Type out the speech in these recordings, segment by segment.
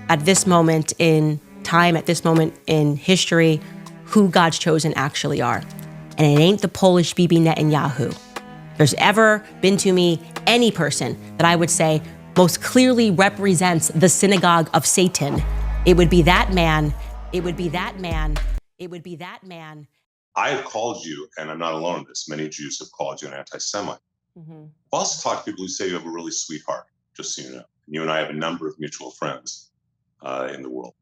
at this moment in time, at this moment in history, who God's chosen actually are. And it ain't the Polish Bibi Netanyahu. If there's ever been to me any person that I would say most clearly represents the synagogue of Satan, it would be that man. It would be that man. It would be that man. I have called you, and I'm not alone in this, many Jews have called you an anti-Semite. I've also talked to people who say you have a really sweet heart, just so you know. You and I have a number of mutual friends in the world.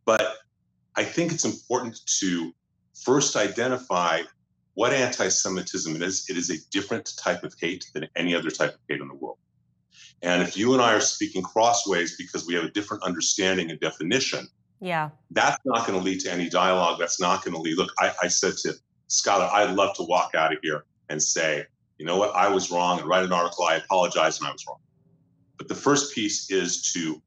But I think it's important to first identify what anti-Semitism is. It is a different type of hate than any other type of hate in the world. And if you and I are speaking crossways because we have a different understanding and definition, that's not going to lead to any dialogue. That's not going to lead. Look, I said to Skylar, I'd love to walk out of here and say, you know what, I was wrong, and write an article, I apologize, and I was wrong. But the first piece is to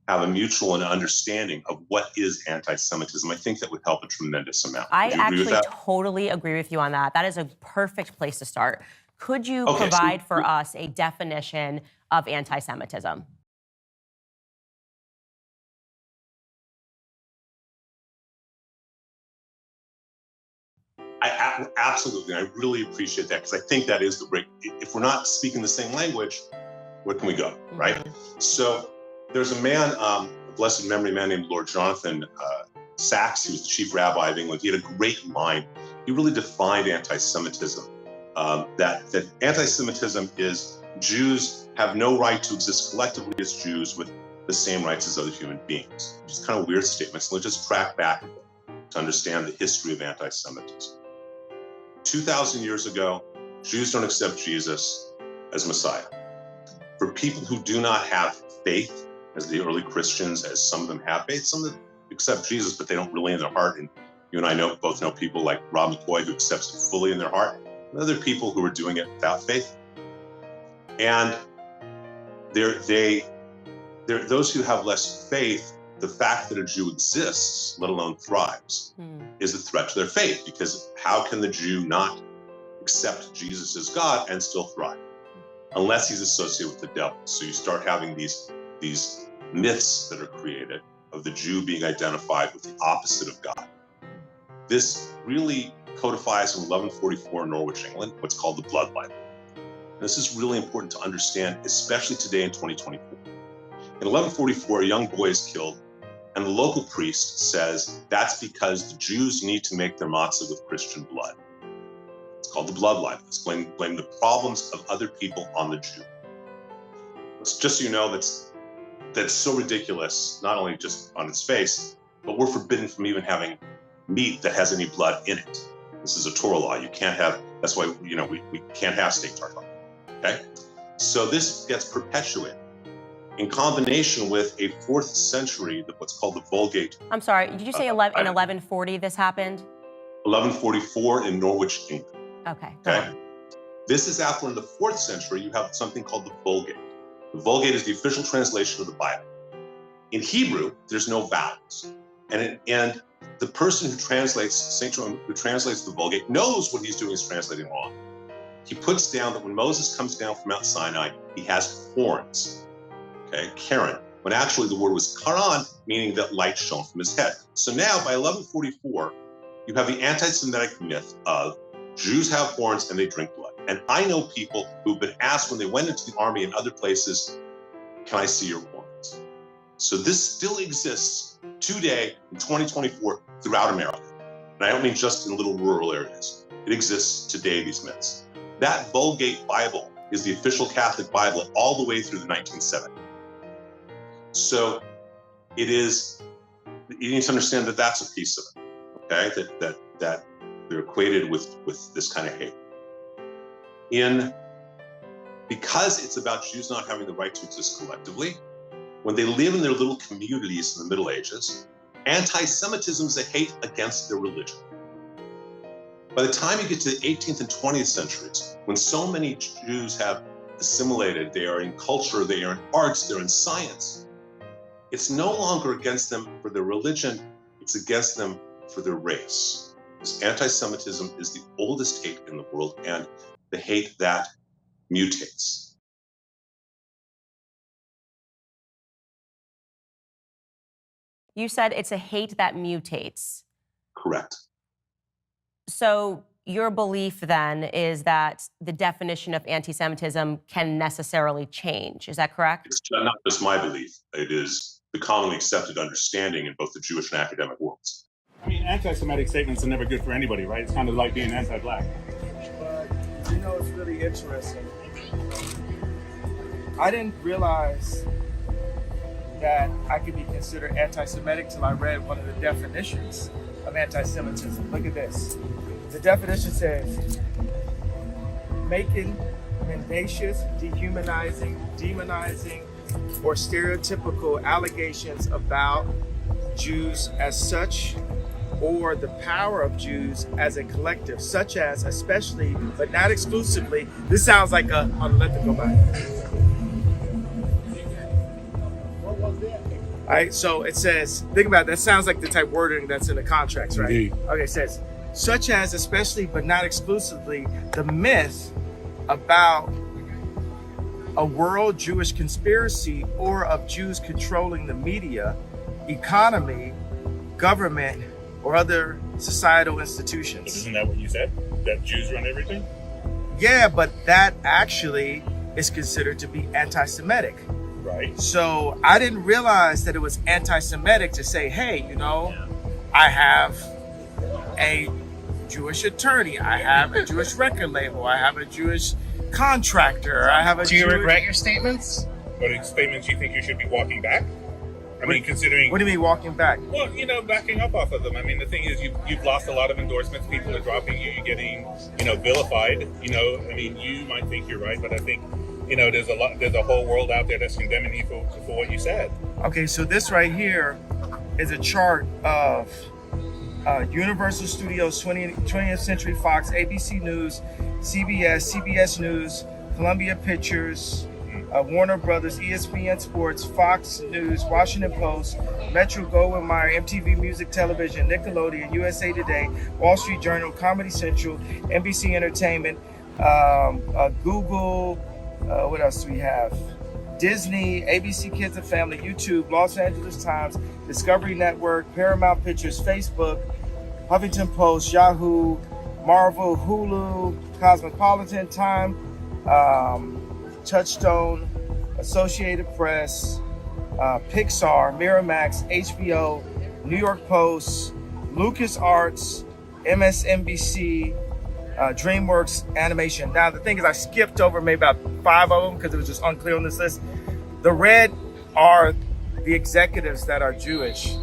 have a mutual understanding of what is anti-Semitism. I think that would help a tremendous amount. I actually totally agree with you on that. That is a perfect place to start. Could you provide for us a definition of anti-Semitism? Absolutely. I really appreciate that, because I think that is the break. If we're not speaking the same language, where can we go, right? So there's a man, a blessed memory man named Lord Jonathan Sachs. He was the chief rabbi of England. He had a great line. He really defined anti-Semitism. That anti-Semitism is Jews have no right to exist collectively as Jews with the same rights as other human beings. Just kind of weird statements. So let's just track back to understand the history of anti-Semitism. 2,000 years ago, Jews don't accept Jesus as Messiah. For people who do not have faith, as the early Christians, as some of them have faith, some of them accept Jesus, but they don't really in their heart. And you and I both know people like Rob McCoy who accepts it fully in their heart, and other people who are doing it without faith. And those who have less faith, the fact that a Jew exists, let alone thrives, is a threat to their faith, because how can the Jew not accept Jesus as God and still thrive? Unless he's associated with the devil. So you start having these myths that are created of the Jew being identified with the opposite of God. This really codifies in 1144 in Norwich, England, what's called the Blood Libel. This is really important to understand, especially today in 2024. In 1144, a young boy is killed, and the local priest says that's because the Jews need to make their matzah with Christian blood. It's called the Blood Libel. It's blame the problems of other people on the Jew. It's just so you know, that's so ridiculous, not only just on its face, but we're forbidden from even having meat that has any blood in it. This is a Torah law. You can't have, that's why, we can't have steak tartare, okay? So this gets perpetuated in combination with a 4th century, what's called the Vulgate. I'm sorry, did you say in 1140 this happened? 1144 in Norwich, England. Okay. This is after in the 4th century, you have something called the Vulgate. The Vulgate is the official translation of the Bible. In Hebrew, there's no vowels. And the person who translates, St. Jerome, who translates the Vulgate, knows what he's doing is translating wrong. He puts down that when Moses comes down from Mount Sinai, he has horns, okay, Karen, when actually the word was Karan, meaning that light shone from his head. So now by 1144, you have the anti-Semitic myth of Jews have horns and they drink blood. And I know people who've been asked when they went into the army and other places, can I see your horns? So this still exists today in 2024 throughout America. And I don't mean just in little rural areas. It exists today, these myths. That Vulgate Bible is the official Catholic Bible all the way through the 1970s. So you need to understand that that's a piece of it, okay? That they're equated with this kind of hate. Because it's about Jews not having the right to exist collectively, when they live in their little communities in the Middle Ages, anti-Semitism is a hate against their religion. By the time you get to the 18th and 20th centuries, when so many Jews have assimilated, they are in culture, they are in arts, they're in science, it's no longer against them for their religion, it's against them for their race. This anti-Semitism is the oldest hate in the world, and the hate that mutates. You said it's a hate that mutates. Correct. So your belief then is that the definition of anti-Semitism can necessarily change. Is that correct? It's not just my belief. It is the commonly accepted understanding in both the Jewish and academic worlds. I mean, anti-Semitic statements are never good for anybody, right? It's kind of like being anti-black. But, you know, it's really interesting. I didn't realize that I could be considered anti-Semitic till I read one of the definitions of anti-Semitism. Look at this. The definition says, making mendacious, dehumanizing, demonizing, or stereotypical allegations about Jews as such, or the power of Jews as a collective, such as, especially, but not exclusively. This sounds like let it go by. All right, so it says, think about it, that sounds like the type wording that's in the contracts, right? Indeed. Okay, it says, such as, especially, but not exclusively, the myth about a world Jewish conspiracy or of Jews controlling the media, economy, government, or other societal institutions. Isn't that what you said? That Jews run everything? Yeah, but that actually is considered to be anti-Semitic. Right. So I didn't realize that it was anti-Semitic to say, hey, you know, I have a Jewish attorney, I have a Jewish record label, I have a Jewish contractor, I have a Do you Jewish... regret your statements? But it's statements you think you should be walking back? I mean, considering... What do you mean walking back? Well, you know, backing up off of them. I mean, the thing is, you've lost a lot of endorsements. People are dropping you. You're getting, vilified. You know, I mean, you might think you're right, but I think, there's a whole world out there that's condemning you for what you said. Okay, so this right here is a chart of Universal Studios, 20th Century Fox, ABC News, CBS News, Columbia Pictures, Warner Brothers, ESPN Sports, Fox News, Washington Post, Metro Goldwyn Mayer, MTV Music Television, Nickelodeon, USA Today, Wall Street Journal, Comedy Central, NBC Entertainment, Google, what else do we have? Disney, ABC Kids and Family, YouTube, Los Angeles Times, Discovery Network, Paramount Pictures, Facebook, Huffington Post, Yahoo, Marvel, Hulu, Cosmopolitan, Time, Touchstone, Associated Press, Pixar, Miramax, HBO, New York Post, LucasArts, MSNBC, DreamWorks Animation. Now, the thing is, I skipped over maybe about 5 of them because it was just unclear on this list. The red are the executives that are Jewish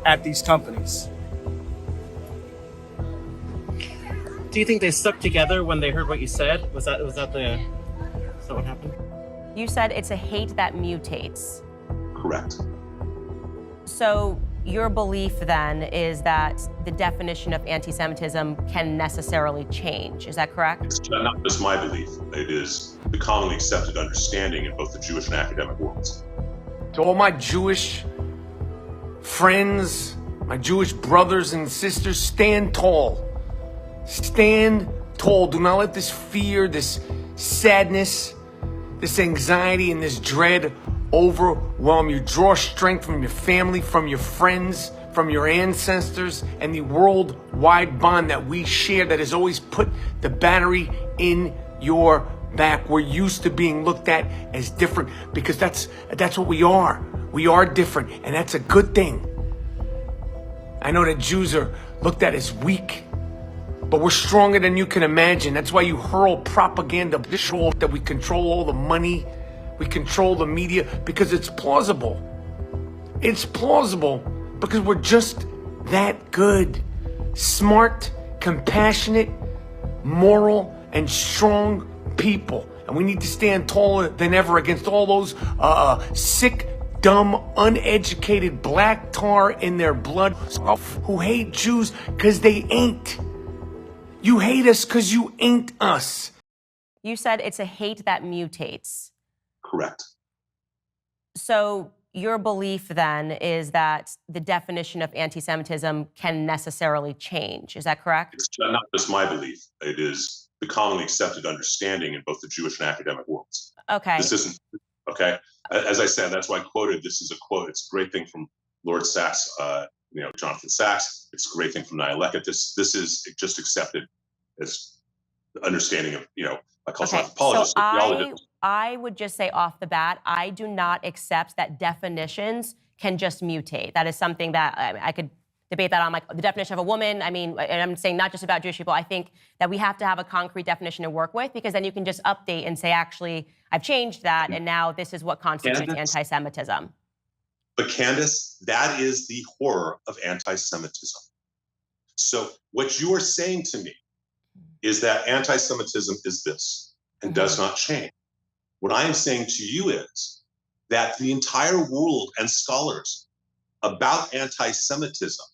at these companies. Do you think they stuck together when they heard what you said? Was that what happened? You said it's a hate that mutates. Correct. So your belief then is that the definition of anti-Semitism can necessarily change. Is that correct? It's not just my belief. It is the commonly accepted understanding in both the Jewish and academic worlds. To all my Jewish friends, my Jewish brothers and sisters, stand tall. Stand tall. Do not let this fear, this sadness, this anxiety, and this dread overwhelm you. Draw strength from your family, from your friends, from your ancestors, and the worldwide bond that we share that has always put the battery in your back. We're used to being looked at as different because that's what we are. We are different, and that's a good thing. I know that Jews are looked at as weak, but we're stronger than you can imagine. That's why you hurl propaganda that we control all the money, we control the media, because it's plausible. It's plausible because we're just that good. Smart, compassionate, moral, and strong people. And we need to stand taller than ever against all those sick, dumb, uneducated black tar in their blood who hate Jews because they ain't. You hate us because you ain't us. You said it's a hate that mutates. Correct. So your belief then is that the definition of anti-Semitism can necessarily change. Is that correct? It's not just my belief. It is the commonly accepted understanding in both the Jewish and academic worlds. Okay. This isn't, okay? As I said, that's why I quoted, this is a quote. It's a great thing from Lord Sachs, Jonathan Sachs. It's a great thing from Nihilecka. This is just accepted as the understanding of, a cultural anthropologist. So I would just say off the bat, I do not accept that definitions can just mutate. That is something that I could debate that on, like the definition of a woman. I mean, and I'm saying not just about Jewish people. I think that we have to have a concrete definition to work with, because then you can just update and say, actually, I've changed that, and now this is what constitutes anti-Semitism. But Candace, that is the horror of anti-Semitism. So what you are saying to me is that anti-Semitism is this and does not change. What I am saying to you is that the entire world and scholars about anti-Semitism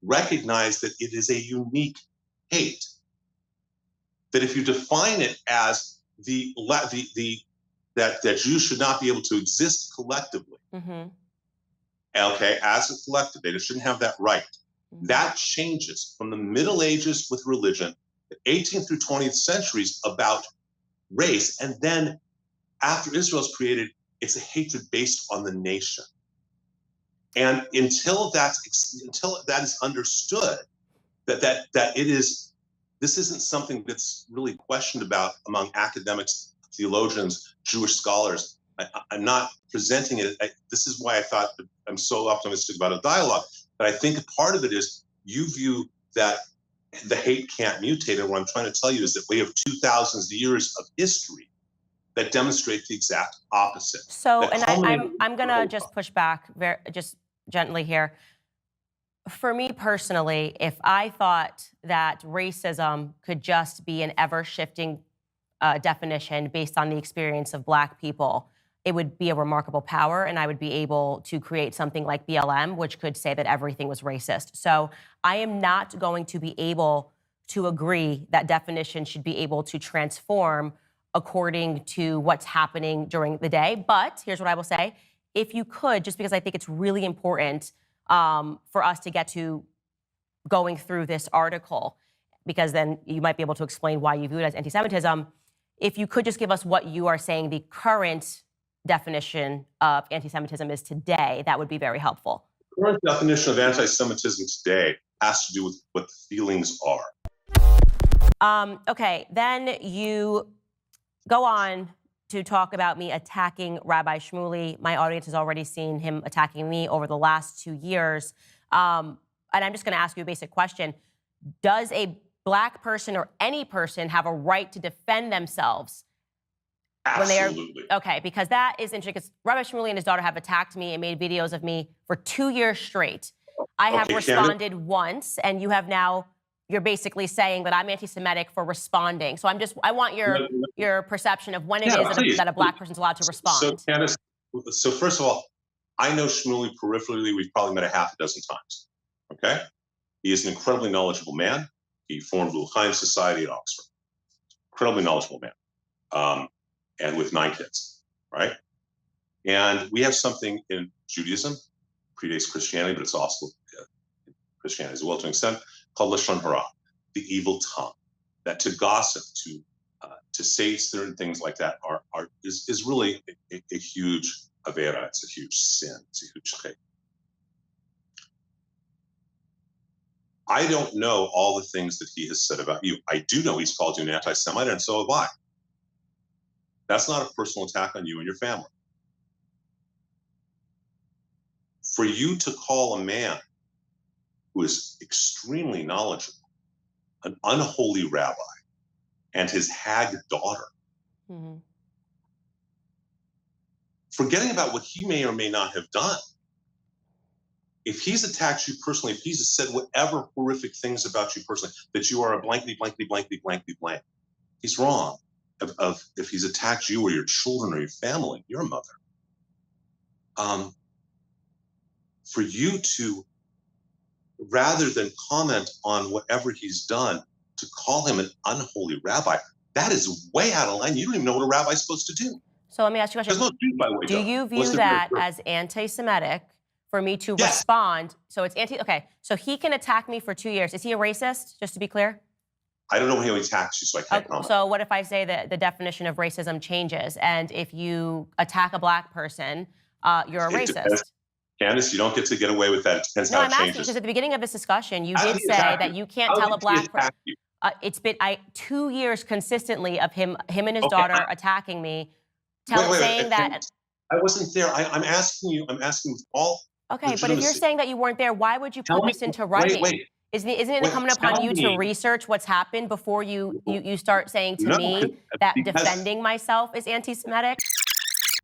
recognize that it is a unique hate. That if you define it as that Jews should not be able to exist collectively, as a collective, they just shouldn't have that right. That changes from the Middle Ages with religion, the 18th through 20th centuries about race, and then after Israel's created, it's a hatred based on the nation. And until that is understood, that it is, this isn't something that's really questioned about among academics, theologians, Jewish scholars. I'm not presenting it. This is why I thought that I'm so optimistic about a dialogue. But I think part of it is you view that the hate can't mutate. And what I'm trying to tell you is that we have 2,000 years of history that demonstrate the exact opposite. So, and I'm going to just push back just gently here. For me personally, if I thought that racism could just be an ever-shifting definition based on the experience of Black people, it would be a remarkable power, and I would be able to create something like BLM, which could say that everything was racist. So I am not going to be able to agree that definition should be able to transform according to what's happening during the day. But here's what I will say. If you could, just because I think it's really important for us to get to going through this article, because then you might be able to explain why you view it as anti-Semitism. If you could just give us what you are saying the current definition of anti-Semitism is today, that would be very helpful. The current definition of anti-Semitism today has to do with what the feelings are. Okay, then you go on to talk about me attacking Rabbi Shmuley. My audience has already seen him attacking me over the last 2 years. And I'm just going to ask you a basic question. Does a Black person or any person have a right to defend themselves? Absolutely. Okay, because that is interesting, because Rabbi Shmuley and his daughter have attacked me and made videos of me for 2 years straight. I have responded once, and you're basically saying that I'm anti-Semitic for responding. So I want your perception of when it is that a Black person's allowed to respond. So Candace, first of all, I know Shmuley peripherally. We've probably met a half a dozen times. Okay, he is an incredibly knowledgeable man. He formed L'Chaim Society at Oxford. Incredibly knowledgeable man, and with 9 kids, right? And we have something in Judaism, predates Christianity, but it's also Christianity as well to an extent, called Lashon Hara, the evil tongue. That to gossip, to say certain things like that is really a huge avera. It's a huge sin. It's a huge chait. I don't know all the things that he has said about you. I do know he's called you an anti-Semite, and so have I. That's not a personal attack on you and your family. For you to call a man who is extremely knowledgeable an unholy rabbi and his hag daughter, forgetting about what he may or may not have done, if he's attacked you personally, if he's said whatever horrific things about you personally, that you are a blankety, blankety, blankety, blankety, blank, he's wrong. If he's attacked you or your children or your family, your mother, for you to, rather than comment on whatever he's done, to call him an unholy rabbi, that is way out of line. You don't even know what a rabbi is supposed to do. So let me ask you a question. There's no Jew, by the way, do you view that as anti-Semitic for me to respond? So it's okay, so he can attack me for 2 years. Is he a racist, just to be clear? I don't know how he attacks you, so I can't comment. So what if I say that the definition of racism changes, and if you attack a Black person, you're a racist? Candace, you don't get to get away with that. It depends No, how I'm it asking changes. because at the beginning of this discussion, you How did did he say attack that you? you can't How tell did a black he attack you? It's been 2 years consistently of him and his Okay, daughter attacking me, wait, saying that. Candace, I wasn't there. I'm asking you. I'm asking with all Okay, but if you're legitimacy. saying that you weren't there, why would you Tell put me. this into writing? Wait. Isn't it Wait, incumbent upon tell you to me. research what's happened before you start saying to No, me that because- defending myself is anti-Semitic?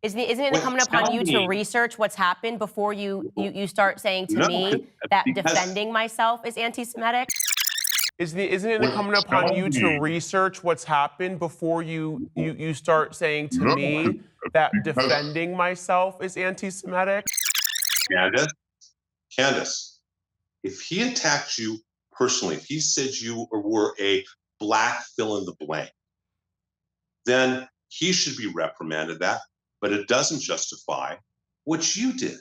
Isn't it Wait, incumbent upon tell you me. to research what's happened before you start saying to No, me that because- defending myself is anti-Semitic? Isn't it Well, incumbent upon tell you me. to research what's happened before you start saying to me that defending myself is anti-Semitic? Candace, if he attacked you personally, if he said you were a black fill in the blank, then he should be reprimanded that, but it doesn't justify what you did.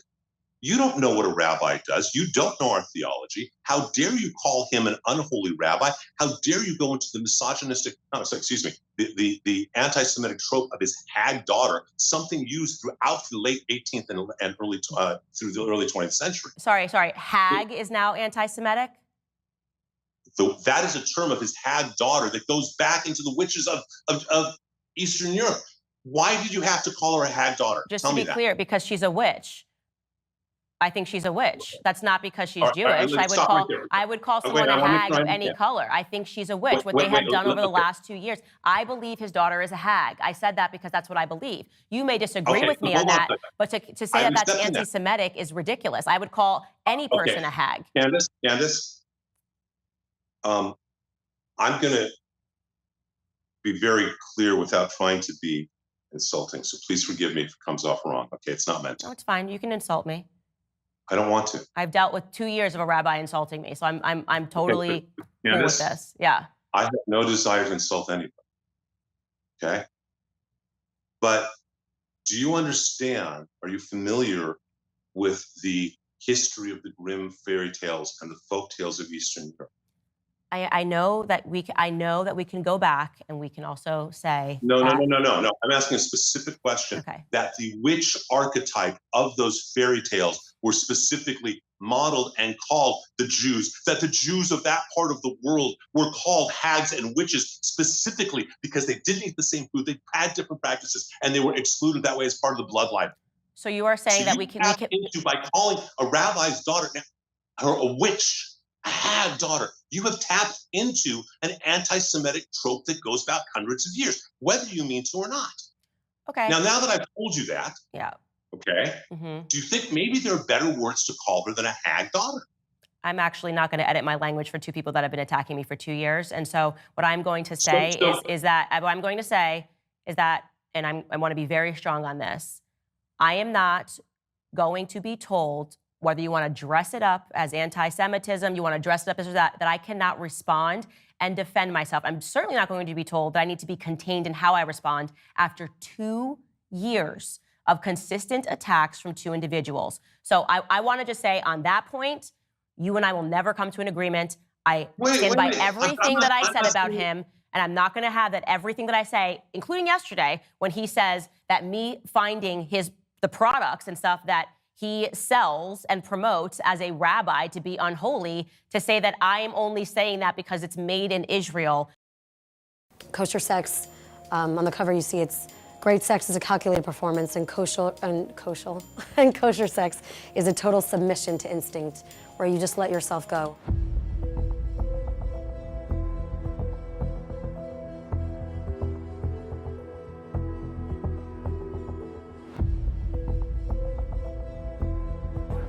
You don't know what a rabbi does. You don't know our theology. How dare you call him an unholy rabbi? How dare you go into the misogynistic, the anti-Semitic trope of his hag daughter, something used throughout the late 18th and early through the early 20th century. Sorry, hag is now anti-Semitic? That is a term of his hag daughter that goes back into the witches of Eastern Europe. Why did you have to call her a hag daughter? Just Tell to me be that. clear, because she's a witch. I think she's a witch. That's not because she's Jewish. Let's stop right there. I would call Wait, someone I a wanna hag try of and any get- color. I think she's a witch. What Wait, they have done over the okay. last 2 years, I believe his daughter is a hag. I said that because that's what I believe. You may disagree Okay, with me hold on on a that, second. but to say I'm that that's accepting that. anti-Semitic is ridiculous. I would call any person a hag. Candace, I'm going to be very clear without trying to be insulting. So please forgive me if it comes off wrong. Okay, it's not meant to. No, it's fine. You can insult me. I don't want to. I've dealt with 2 years of a rabbi insulting me, so I'm totally cool with Candace, this. Yeah. I have no desire to insult anybody. Okay? But do you understand, are you familiar with the history of the Grimm fairy tales and the folk tales of Eastern Europe? I know that we can go back and we can also say No. that- I'm asking a specific question. Okay. That the witch archetype of those fairy tales were specifically modeled and called the Jews, that the Jews of that part of the world were called hags and witches specifically because they didn't eat the same food, they had different practices, and they were excluded that way as part of the bloodline. So you are saying So that you we can tap into, by calling a rabbi's daughter her a witch, a hag daughter, you have tapped into an anti-Semitic trope that goes back hundreds of years, whether you mean to or not. Okay. Now that I've told you that, Yeah. okay, Hmm. do you think maybe there are better words to call her than a hag daughter? I'm actually not going to edit my language for two people that have been attacking me for 2 years. And so what I'm going to say is that, and I want to be very strong on this. I am not going to be told whether you want to dress it up as anti-Semitism, you want to dress it up as that I cannot respond and defend myself. I'm certainly not going to be told that I need to be contained in how I respond after 2 years of consistent attacks from two individuals. So I want to just say on that point, you and I will never come to an agreement. I stand by everything that I said about him, and I'm not going to have that everything that I say, including yesterday, when he says that me finding the products and stuff that he sells and promotes as a rabbi to be unholy, to say that I am only saying that because it's made in Israel. Kosher sex, on the cover you see it's great sex is a calculated performance, and kosher sex is a total submission to instinct, where you just let yourself go.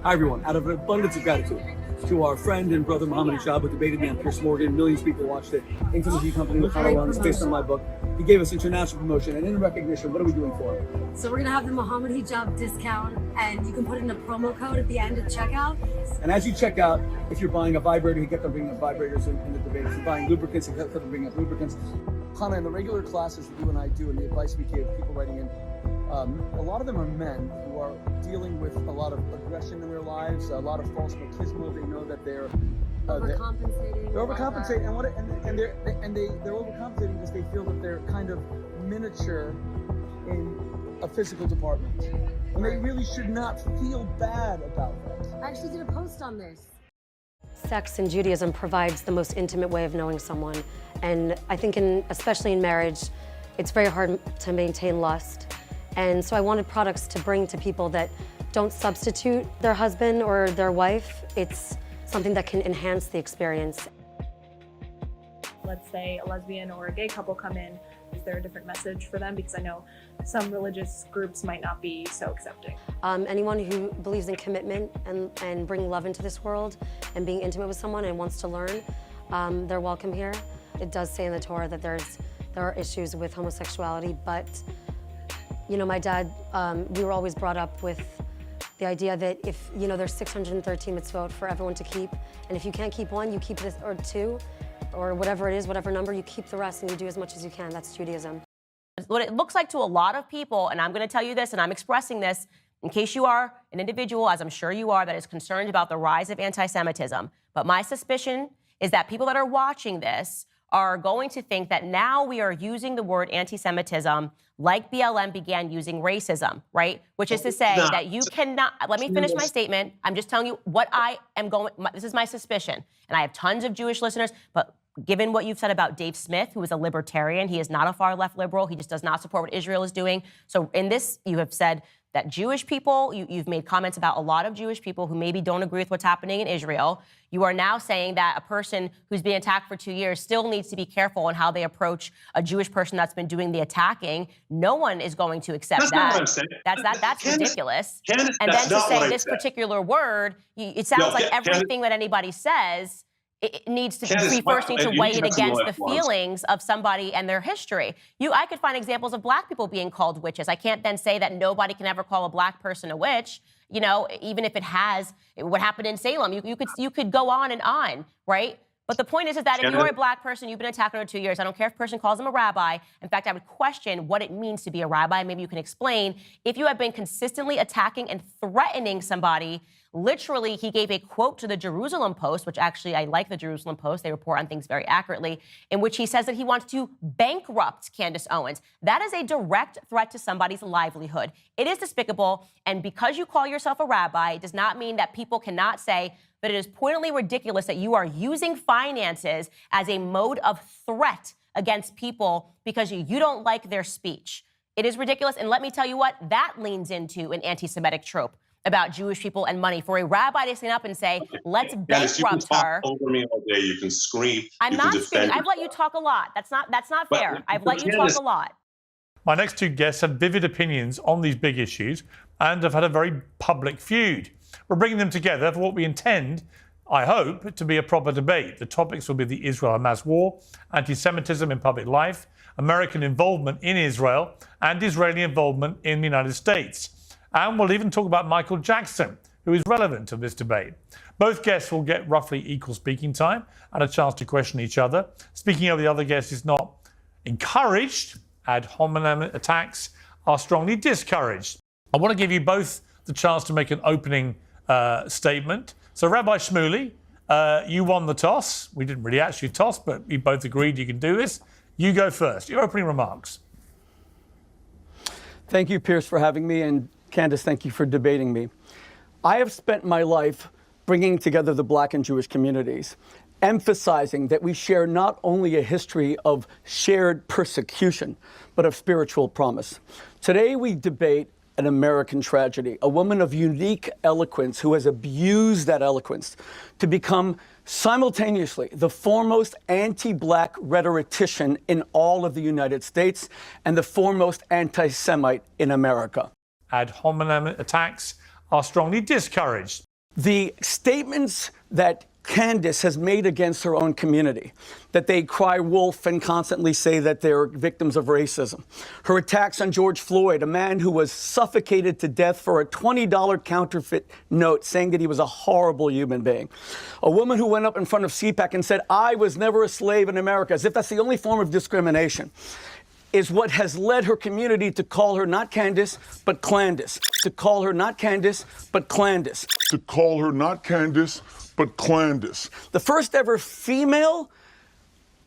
Hi everyone, out of an abundance of gratitude to our friend and brother Muhammad Hijab, who debated me on Piers Morgan. Millions of people watched it. Intimacy Company with Hannah Runs, based on my book. He gave us international promotion, and in recognition, what are we doing for him? So we're gonna have the Muhammad Hijab discount, and you can put in a promo code at the end of checkout. And as you check out, if you're buying a vibrator, he kept on bringing up vibrators in the debate. If you're buying lubricants, he kept on bringing up lubricants. Hannah, in the regular classes that you and I do, and the advice we give people writing in, a lot of them are men who are dealing with a lot of aggression in their lives, a lot of false machismo. They know that they're Overcompensating. They're overcompensating, and they're overcompensating because they feel that they're kind of miniature in a physical department. And they really should not feel bad about that. I actually did a post on this. Sex in Judaism provides the most intimate way of knowing someone. And I think especially in marriage, it's very hard to maintain lust. And so I wanted products to bring to people that don't substitute their husband or their wife. It's something that can enhance the experience. Let's say a lesbian or a gay couple come in, is there a different message for them? Because I know some religious groups might not be so accepting. Anyone who believes in commitment and bring love into this world and being intimate with someone and wants to learn, they're welcome here. It does say in the Torah that there are issues with homosexuality, but you know, my dad, we were always brought up with the idea that if, you know, there's 613 mitzvot for everyone to keep, and if you can't keep one, you keep this, or two, or whatever it is, whatever number, you keep the rest and you do as much as you can. That's Judaism. What it looks like to a lot of people, and I'm going to tell you this, and I'm expressing this in case you are an individual, as I'm sure you are, that is concerned about the rise of anti-Semitism. But my suspicion is that people that are watching this are going to think that now we are using the word anti-Semitism like BLM began using racism, right? Which is to say that you cannot, let me finish my statement. I'm just telling you what I am going, this is my suspicion. And I have tons of Jewish listeners, but given what you've said about Dave Smith, who is a libertarian, he is not a far left liberal. He just does not support what Israel is doing. So in this, you have said that Jewish people, you've made comments about a lot of Jewish people who maybe don't agree with what's happening in Israel. You are now saying that a person who's been attacked for 2 years still needs to be careful in how they approach a Jewish person that's been doing the attacking. No one is going to accept that. Not what I'm saying. That's ridiculous. Candace, and that's then to not what say I this said. particular word, it sounds like everything that anybody says, it needs to Candace, first need to weigh it against the once. feelings of somebody and their history. I could find examples of black people being called witches. I can't then say that nobody can ever call a black person a witch. You know, even if it has what happened in Salem, you could go on, right? But the point is that if you're a black person, you've been attacked over 2 years, I don't care if a person calls them a rabbi. In fact, I would question what it means to be a rabbi. Maybe you can explain. If you have been consistently attacking and threatening somebody, literally, he gave a quote to the Jerusalem Post, which actually I like the Jerusalem Post. They report on things very accurately, in which he says that he wants to bankrupt Candace Owens. That is a direct threat to somebody's livelihood. It is despicable. And because you call yourself a rabbi, it does not mean that people cannot say that it is pointedly ridiculous that you are using finances as a mode of threat against people because you don't like their speech. It is ridiculous. And let me tell you what, that leans into an anti-Semitic trope about Jewish people and money. For a rabbi to stand up and say, let's bankrupt you can talk her. Over me all day. You can scream. I'm not screaming. I've let you talk a lot. That's not fair. I've let you talk a lot. My next two guests have vivid opinions on these big issues and have had a very public feud. We're bringing them together for what we intend, I hope, to be a proper debate. The topics will be the Israel-Hamas war, anti-Semitism in public life, American involvement in Israel, and Israeli involvement in the United States. And we'll even talk about Michael Jackson, who is relevant to this debate. Both guests will get roughly equal speaking time and a chance to question each other. Speaking of the other guest is not encouraged. Ad hominem attacks are strongly discouraged. I want to give you both the chance to make an opening statement. So Rabbi Shmuley, you won the toss. We didn't really actually toss, but we both agreed you can do this. You go first. Your opening remarks. Thank you, Pierce, for having me, and Candace, thank you for debating me. I have spent my life bringing together the Black and Jewish communities, emphasizing that we share not only a history of shared persecution, but of spiritual promise. Today we debate an American tragedy, a woman of unique eloquence who has abused that eloquence to become simultaneously the foremost anti-Black rhetorician in all of the United States and the foremost anti-Semite in America. Ad hominem attacks are strongly discouraged. The statements that Candace has made against her own community, that they cry wolf and constantly say that they're victims of racism. Her attacks on George Floyd, a man who was suffocated to death for a $20 counterfeit note saying that he was a horrible human being. A woman who went up in front of CPAC and said, I was never a slave in America, as if that's the only form of discrimination, is what has led her community to call her not Candace, but Clandis. To call her not Candace, but Clandis. To call her not Candace, but Clandis. The first ever female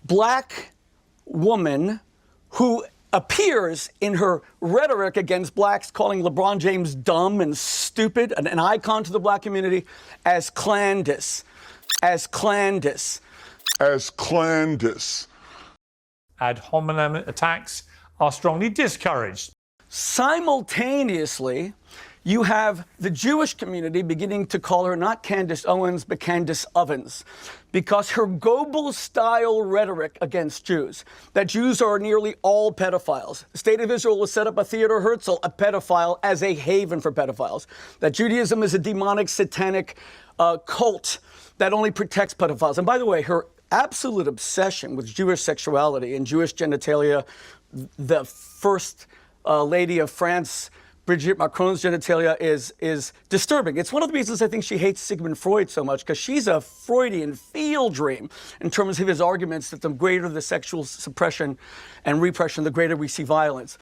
Black woman who appears in her rhetoric against blacks, calling LeBron James dumb and stupid, an icon to the black community, as Candace. As Candace. As Candace. Ad hominem attacks are strongly discouraged. Simultaneously, you have the Jewish community beginning to call her not Candace Owens, but Candace Ovens, because her Goebbels-style rhetoric against Jews, that Jews are nearly all pedophiles. The State of Israel will set up a Theodor Herzl, a pedophile, as a haven for pedophiles. That Judaism is a demonic, satanic cult that only protects pedophiles. And by the way, her absolute obsession with Jewish sexuality and Jewish genitalia, the first lady of France, Brigitte Macron's genitalia, is disturbing. It's one of the reasons I think she hates Sigmund Freud so much, because she's a Freudian field dream in terms of his arguments that the greater the sexual suppression and repression, the greater we see violence.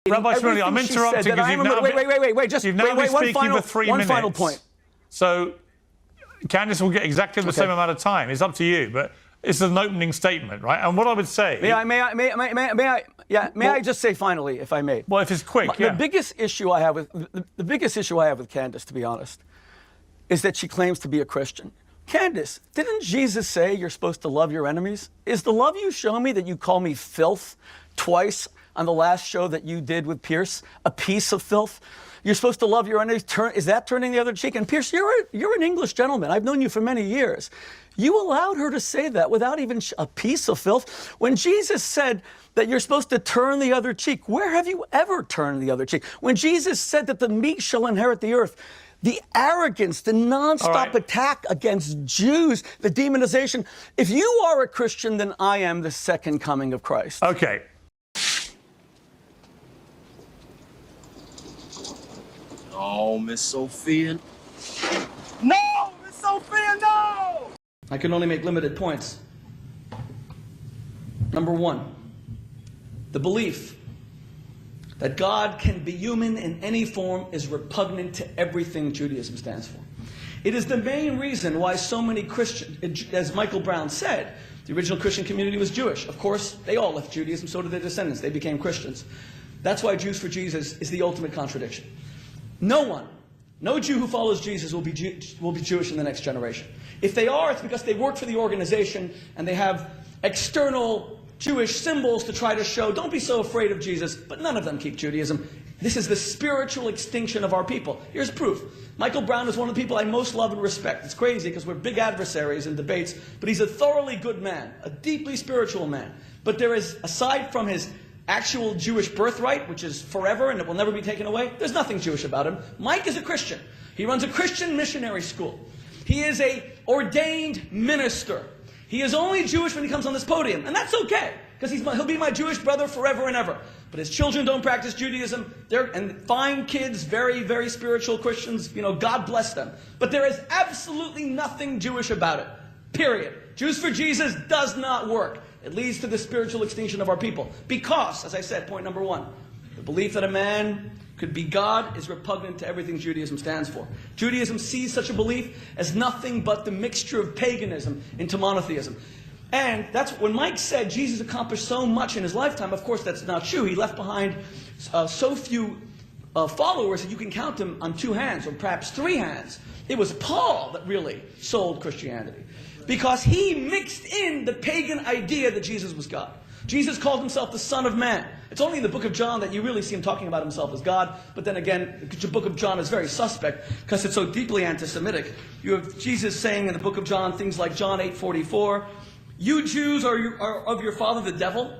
Rabbi Shmuley, I'm interrupting because you've now been speaking for 3 minutes. One final point. So Candace will get exactly the same amount of time. It's up to you, but it's an opening statement, right? And what I would say... May I just say finally, if I may? Well, if it's quick, The biggest issue I have with Candace, to be honest, is that she claims to be a Christian. Candace, didn't Jesus say you're supposed to love your enemies? Is the love you show me that you call me filth twice on the last show that you did with Pierce a piece of filth? You're supposed to love your enemies. Is that turning the other cheek? And Pierce, you're an English gentleman. I've known you for many years. You allowed her to say that without even a piece of filth. When Jesus said that you're supposed to turn the other cheek, where have you ever turned the other cheek? When Jesus said that the meek shall inherit the earth, the arrogance, the nonstop attack against Jews, the demonization. If you are a Christian, then I am the second coming of Christ. Okay. Oh, Miss Sophia. No, Miss Sophia, no! I can only make limited points. Number one, the belief that God can be human in any form is repugnant to everything Judaism stands for. It is the main reason why so many Christians, as Michael Brown said, the original Christian community was Jewish. Of course, they all left Judaism, so did their descendants. They became Christians. That's why Jews for Jesus is the ultimate contradiction. No Jew who follows Jesus will be Jewish in the next generation. If they are, it's because they work for the organization and they have external Jewish symbols to try to show, don't be so afraid of Jesus, but none of them keep Judaism. This is the spiritual extinction of our people. Here's proof. Michael Brown is one of the people I most love and respect. It's crazy because we're big adversaries in debates, but he's a thoroughly good man, a deeply spiritual man. But there is, aside from his actual Jewish birthright, which is forever and it will never be taken away, there's nothing Jewish about him. Mike is a Christian. He runs a Christian missionary school. He is an ordained minister. He is only Jewish when he comes on this podium, and that's okay, because he'll be my Jewish brother forever and ever. But his children don't practice Judaism. They're fine kids, very, very spiritual Christians. God bless them. But there is absolutely nothing Jewish about it. Period. Jews for Jesus does not work. It leads to the spiritual extinction of our people. Because, as I said, point number one, the belief that a man could be God is repugnant to everything Judaism stands for. Judaism sees such a belief as nothing but the mixture of paganism into monotheism. And that's when Mike said Jesus accomplished so much in his lifetime. Of course, that's not true. He left behind so few followers that you can count them on 2 hands, or perhaps 3 hands. It was Paul that really sold Christianity, because he mixed in the pagan idea that Jesus was God. Jesus called himself the Son of Man. It's only in the book of John that you really see him talking about himself as God. But then again, the book of John is very suspect because it's so deeply anti-Semitic. You have Jesus saying in the book of John things like John 8:44, you Jews are of your father the devil,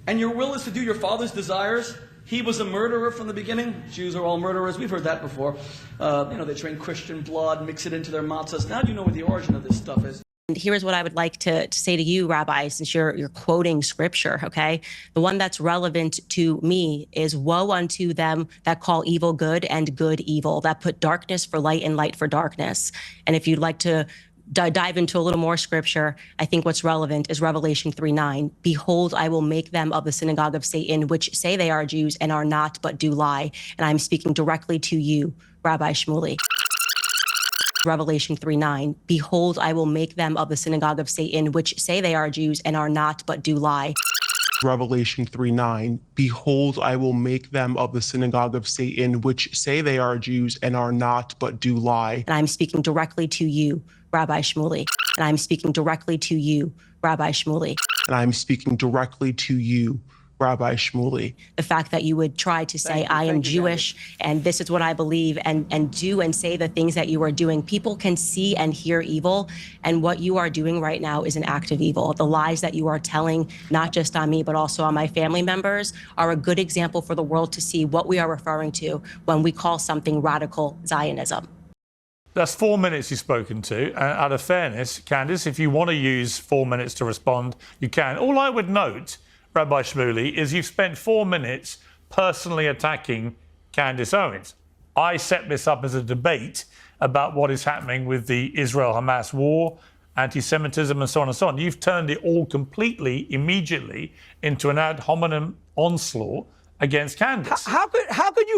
and your will is to do your father's desires. He was a murderer from the beginning. Jews are all murderers. We've heard that before. They drink Christian blood, mix it into their matzahs. Now you know what the origin of this stuff is. And here's what I would like to say to you, Rabbi, since you're quoting scripture, okay? The one that's relevant to me is, woe unto them that call evil good and good evil, that put darkness for light and light for darkness. And if you'd like to dive into a little more scripture, I think what's relevant is Revelation 3:9. Behold, I will make them of the synagogue of Satan, which say they are Jews and are not, but do lie. And I'm speaking directly to you, Rabbi Shmuley. Revelation 3:9, behold, I will make them of the synagogue of Satan, which say they are Jews and are not, but do lie. Revelation 3:9, behold, I will make them of the synagogue of Satan, which say they are Jews and are not, but do lie. And I'm speaking directly to you, Rabbi Shmuley. And I'm speaking directly to you, Rabbi Shmuley. And I'm speaking directly to you, Rabbi Shmuley. The fact that you would try to say, I am Jewish, and this is what I believe, and do and say the things that you are doing. People can see and hear evil, and what you are doing right now is an act of evil. The lies that you are telling, not just on me, but also on my family members, are a good example for the world to see what we are referring to when we call something radical Zionism. That's 4 minutes you've spoken to. Out of fairness, Candace, if you want to use 4 minutes to respond, you can. All I would note, Rabbi Shmuley, is you've spent 4 minutes personally attacking Candace Owens. I set this up as a debate about what is happening with the Israel-Hamas war, anti-Semitism, and so on and so on. You've turned it all completely, immediately, into an ad hominem onslaught against Candace. How could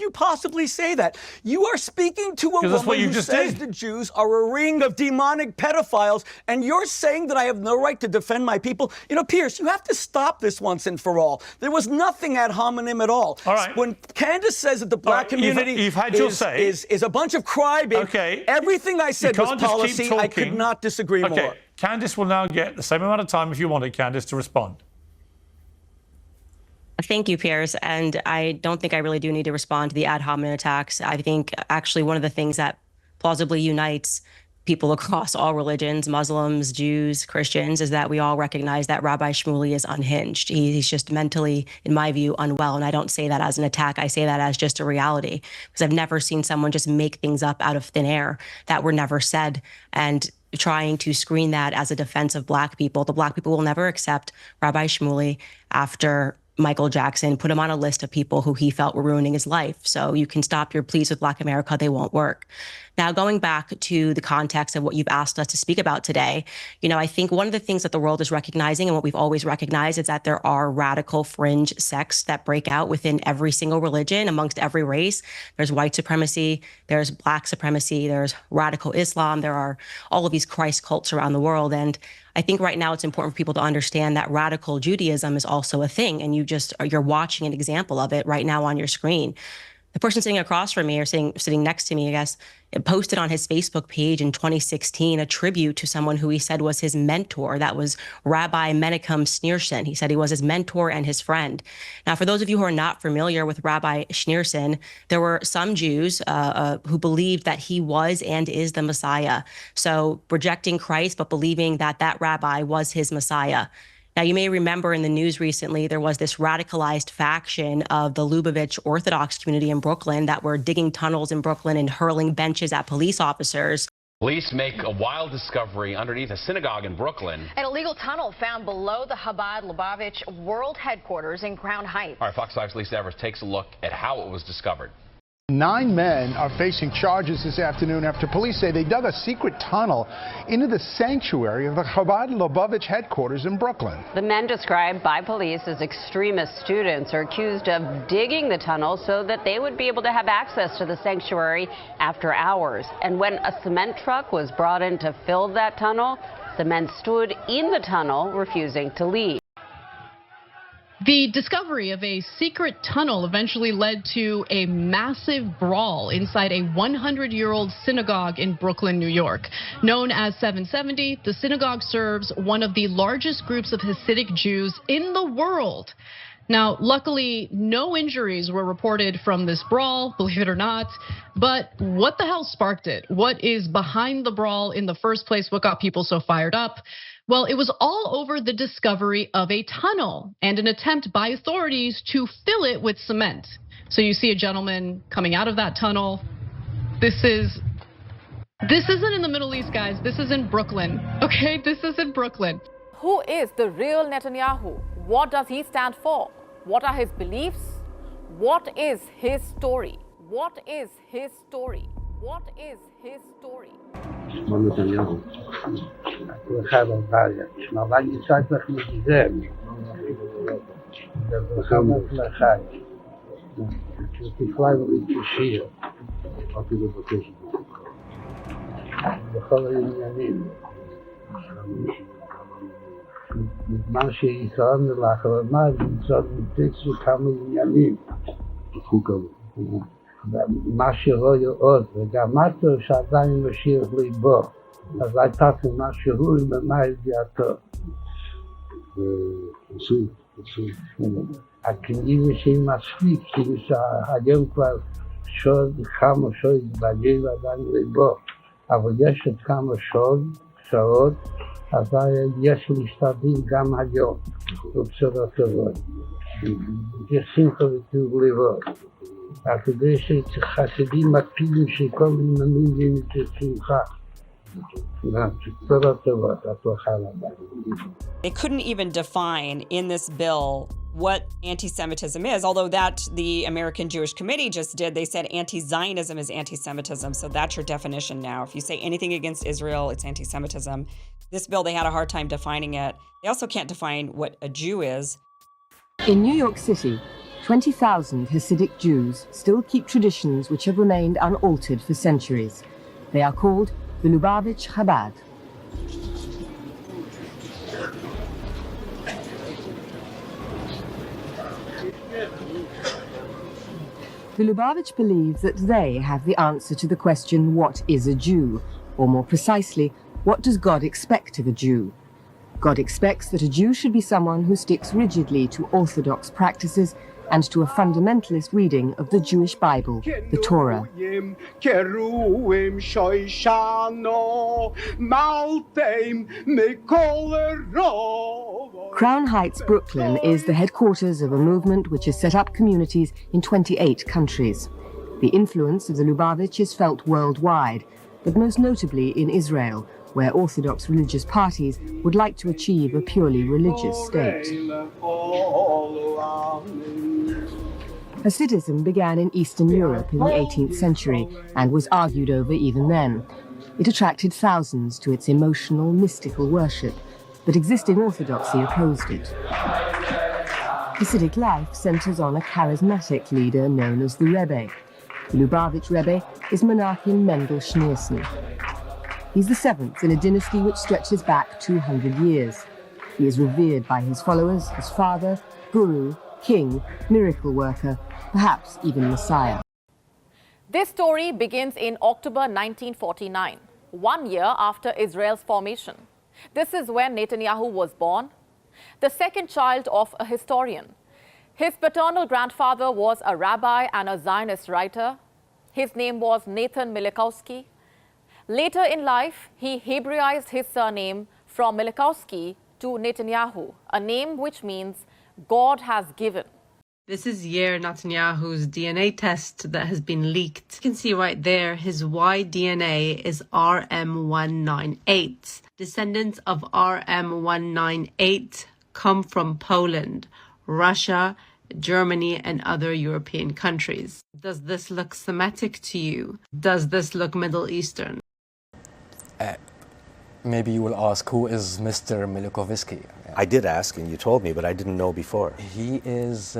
you possibly say that? You are speaking to a woman who says the Jews are a ring of demonic pedophiles, and you're saying that I have no right to defend my people. You know, Pierce, you have to stop this once and for all. There was nothing ad hominem at all. All right. When Candace says that the black community is a bunch of crybabies, okay. Everything I said was policy. I could not disagree more. Candace will now get the same amount of time, if you want it, Candace, to respond. Thank you, Piers. And I don't think I really do need to respond to the ad hominem attacks. I think actually one of the things that plausibly unites people across all religions, Muslims, Jews, Christians, is that we all recognize that Rabbi Shmuley is unhinged. He's just mentally, in my view, unwell. And I don't say that as an attack. I say that as just a reality, because I've never seen someone just make things up out of thin air that were never said. And trying to screen that as a defense of black people. The black people will never accept Rabbi Shmuley after Michael Jackson put him on a list of people who he felt were ruining his life. So you can stop your pleas with Black America, they won't work. Now, going back to the context of what you've asked us to speak about today, you know, I think one of the things that the world is recognizing, and what we've always recognized, is that there are radical fringe sects that break out within every single religion, amongst every race. There's white supremacy, there's black supremacy, there's radical Islam, there are all of these Christ cults around the world. And I think right now it's important for people to understand that radical Judaism is also a thing, and you're watching an example of it right now on your screen. The person sitting across from me, or sitting next to me, I guess, posted on his Facebook page in 2016 a tribute to someone who he said was his mentor. That was Rabbi Menachem Schneerson. He said he was his mentor and his friend. Now, for those of you who are not familiar with Rabbi Schneerson, there were some Jews who believed that he was and is the Messiah. So rejecting Christ, but believing that that rabbi was his Messiah. Now, you may remember in the news recently, there was this radicalized faction of the Lubavitch Orthodox community in Brooklyn that were digging tunnels in Brooklyn and hurling benches at police officers. Police make a wild discovery underneath a synagogue in Brooklyn. An illegal tunnel found below the Chabad Lubavitch World Headquarters in Crown Heights. All right, Fox 5's Lisa Evers takes a look at how it was discovered. 9 men are facing charges this afternoon after police say they dug a secret tunnel into the sanctuary of the Chabad Lubavitch headquarters in Brooklyn. The men, described by police as extremist students, are accused of digging the tunnel so that they would be able to have access to the sanctuary after hours. And when a cement truck was brought in to fill that tunnel, the men stood in the tunnel, refusing to leave. The discovery of a secret tunnel eventually led to a massive brawl inside a 100-year-old synagogue in Brooklyn, New York. Known as 770, the synagogue serves one of the largest groups of Hasidic Jews in the world. Now, luckily, no injuries were reported from this brawl, believe it or not. But what the hell sparked it? What is behind the brawl in the first place? What got people so fired up? Well, it was all over the discovery of a tunnel and an attempt by authorities to fill it with cement. So you see a gentleman coming out of that tunnel. This isn't in the Middle East, guys. This is in Brooklyn, okay? This is in Brooklyn. Who is the real Netanyahu? What does he stand for? What are his beliefs? What is his story? What is his story? What is his story? נתניהו, וחייב הבעיה, אבל יצא צריך מגזם, ובחמת לחי, שתפלאי ורישיר, אפילו בקש. בכל העניינים. בזמן שישראל לאחרונה נמצא בפיצו כמה עניינים. מה שלא יעוד, וגם מטו שעדיין משאיר ליבו. אז הייתה משהו ממה ידיעתו. הכנראה שהיא מספיק, כאילו שהיום כבר כמה שוד בגיר ועדיין ליבו, אבל יש עוד כמה שעות, אז יש להשתדל גם היום, בבשורות טובות. יש שמחה וטוב ליבו. כדי שחסידים מקפידים שכל מיני ימים של שמחה. They couldn't even define in this bill what anti-Semitism is, although that the American Jewish Committee just did. They said anti-Zionism is anti-Semitism, so that's your definition now. If you say anything against Israel, it's anti-Semitism. This bill, they had a hard time defining it. They also can't define what a Jew is. In New York City, 20,000 Hasidic Jews still keep traditions which have remained unaltered for centuries. They are called the Lubavitch Chabad. The Lubavitch believe that they have the answer to the question, what is a Jew? Or more precisely, what does God expect of a Jew? God expects that a Jew should be someone who sticks rigidly to orthodox practices and to a fundamentalist reading of the Jewish Bible, the Torah. Crown Heights, Brooklyn is the headquarters of a movement which has set up communities in 28 countries. The influence of the Lubavitch is felt worldwide, but most notably in Israel, where Orthodox religious parties would like to achieve a purely religious state. Hasidism began in Eastern Europe in the 18th century and was argued over even then. It attracted thousands to its emotional, mystical worship, but existing orthodoxy opposed it. Hasidic life centers on a charismatic leader known as the Rebbe. The Lubavitch Rebbe is Menachem Mendel Schneerson. He's the seventh in a dynasty which stretches back 200 years. He is revered by his followers as father, guru, king, miracle worker, perhaps even Messiah. This story begins in October 1949, 1 year after Israel's formation. This is when Netanyahu was born, the second child of a historian. His paternal grandfather was a rabbi and a Zionist writer. His name was Nathan Milikowski. Later in life, he Hebraized his surname from Milikowski to Netanyahu, a name which means God has given. This is Yair Netanyahu's DNA test that has been leaked. You can see right there his Y DNA is RM198. Descendants of RM198 come from Poland, Russia, Germany, and other European countries. Does this look Semitic to you? Does this look Middle Eastern? Maybe you will ask, who is Mr. Milikowski? I did ask, and you told me, but I didn't know before. He is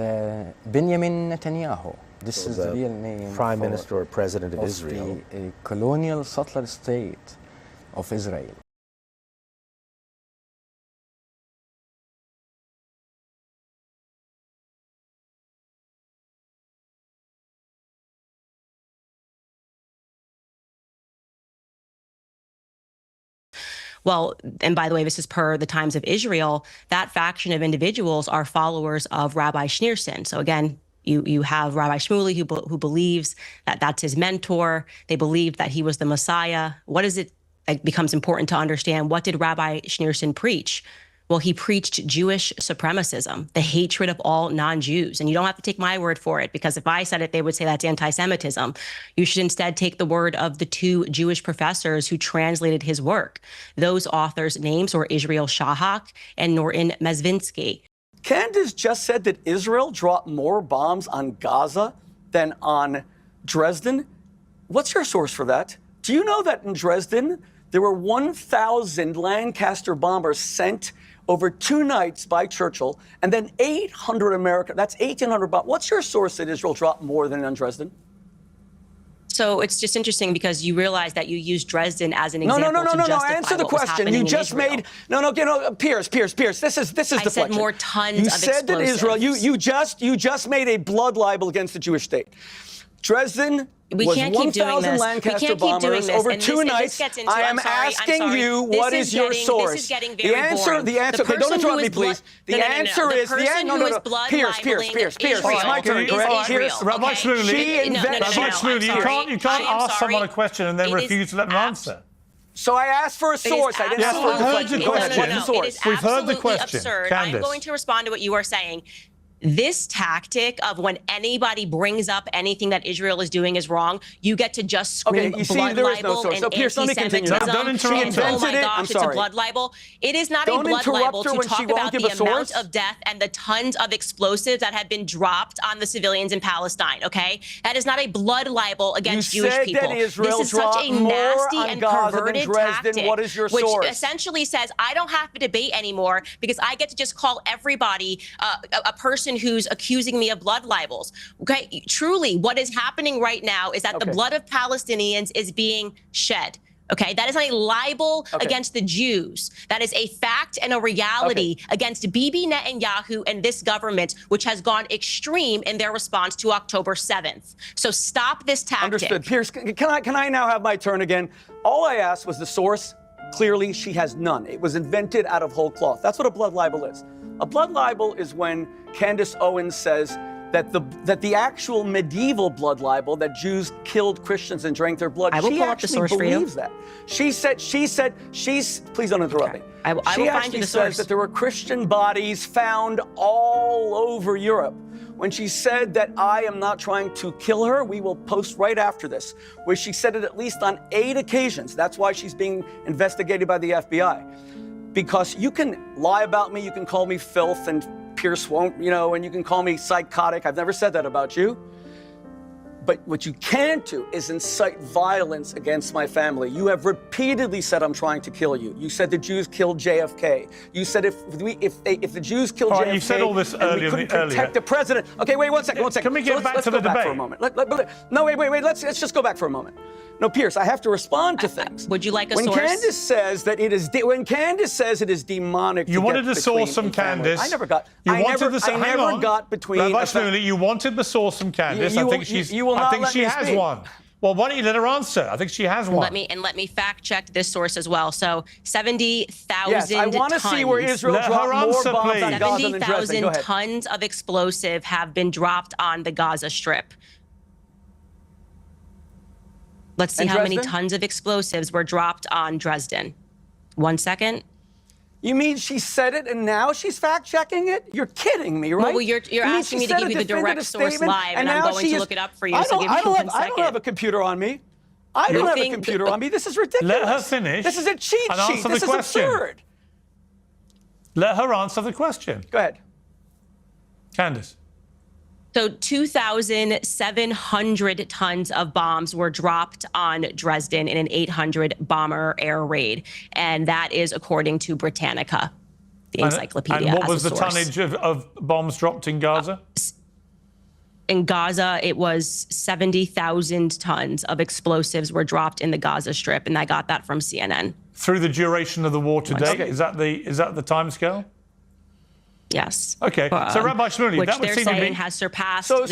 Benjamin Netanyahu. This is the real name. Prime Minister or President of Israel. The colonial settler state of Israel. Well, and by the way, this is per the Times of Israel, that faction of individuals are followers of Rabbi Schneerson. So again, you have Rabbi Shmuley who believes that that's his mentor. They believe that he was the Messiah. What is it? It becomes important to understand, what did Rabbi Schneerson preach? Well, he preached Jewish supremacism, the hatred of all non-Jews. And you don't have to take my word for it, because if I said it, they would say that's anti-Semitism. You should instead take the word of the two Jewish professors who translated his work. Those authors' names were Israel Shahak and Norin Mezvinsky. Candace just said that Israel dropped more bombs on Gaza than on Dresden. What's your source for that? Do you know that in Dresden, there were 1,000 Lancaster bombers sent over 2 nights by Churchill, and then 800 American, that's 1,800 bombs. What's your source that Israel dropped more than on Dresden? So it's just interesting because you realize that you used Dresden as an No, example no, no, no, to no. justify Answer the what was question. happening You in just Israel. made Pierce. This is deflection. I said more tons you of said that Israel. You just made a blood libel against the Jewish state. Dresden was 1,000 Lancaster bombers over 2 nights. I am asking you, what is your source? This is getting very boring. The answer. Okay, don't interrupt me, please. The answer is Pierce. It's my turn. Correct? Pierce. Rabbi Shmuley, you can't ask someone a question and then refuse to let them answer. So I asked for a source. I didn't ask for a deflection. Go ahead. What's the source? We've heard the question. Absurd. Candace. I'm going to respond to what you are saying. This tactic of when anybody brings up anything that Israel is doing is wrong, you get to just scream blood libel and anti-Semitism. Don't interrupt her. Oh my gosh, it's a blood libel. It is not a blood libel to talk about the amount of death and the tons of explosives that have been dropped on the civilians in Palestine, okay? That is not a blood libel against Jewish people. This is such a nasty and perverted tactic, what is your which source? essentially says, I don't have to debate anymore because I get to just call everybody a person who's accusing me of blood libels. Okay, truly, what is happening right now is that the blood of Palestinians is being shed. Okay, that is not a libel against the Jews. That is a fact and a reality against Bibi Netanyahu and this government, which has gone extreme in their response to October 7th. So stop this tactic. Understood. Pierce, can I now have my turn again? All I asked was the source. Clearly, she has none. It was invented out of whole cloth. That's what a blood libel is. A blood libel is when Candace Owens says that the actual medieval blood libel, that Jews killed Christians and drank their blood, she actually believes that. She said, please don't interrupt me. She actually says that there were Christian bodies found all over Europe. When she said that I am not trying to kill her, we will post right after this, where she said it at least on 8 occasions. That's why she's being investigated by the FBI. Because you can lie about me, you can call me filth, and Pierce won't, and you can call me psychotic. I've never said that about you. But what you can't do is incite violence against my family. You have repeatedly said I'm trying to kill you. You said the Jews killed JFK. You said if the Jews killed JFK, you said all this earlier. We couldn't protect the president. Okay, wait one second. Can we get back to the debate for a moment? No, wait. Let's just go back for a moment. No, Pierce, I have to respond to things. Would you like a when source? Candace says that it is when Candace says it is demonic. You wanted the source from Candace. I never got. You I wanted never got between. Rabbi Shmuley, you wanted the source from Candace. I think she has one. Well, why don't you let her answer? I think she has one. Let me fact check this source as well. So 70,000 Yes, I want to see where Israel dropped more bombs on Gaza than Dresden. 70,000 tons of explosive have been dropped on the Gaza Strip. Let's see how many tons of explosives were dropped on Dresden. 1 second. You mean she said it and now she's fact-checking it? You're kidding me, right? Well, you're asking me to give you the direct source live, and I'm going to look it up for you, so give me 1 second. I don't have a computer on me. I don't have a computer on me. This is ridiculous. Let her finish. This is a cheat sheet. This is absurd. Let her answer the question. Go ahead. Candace. So 2,700 tons of bombs were dropped on Dresden in an 800 bomber air raid. And that is according to Britannica, the encyclopedia. And what was the tonnage of bombs dropped in Gaza? In Gaza, it was 70,000 tons of explosives were dropped in the Gaza Strip. And I got that from CNN. Through the duration of the war today? Okay. Is that the time scale? Yes. Okay. So Rabbi Shmuley, which that would they're seem saying to be has surpassed So let's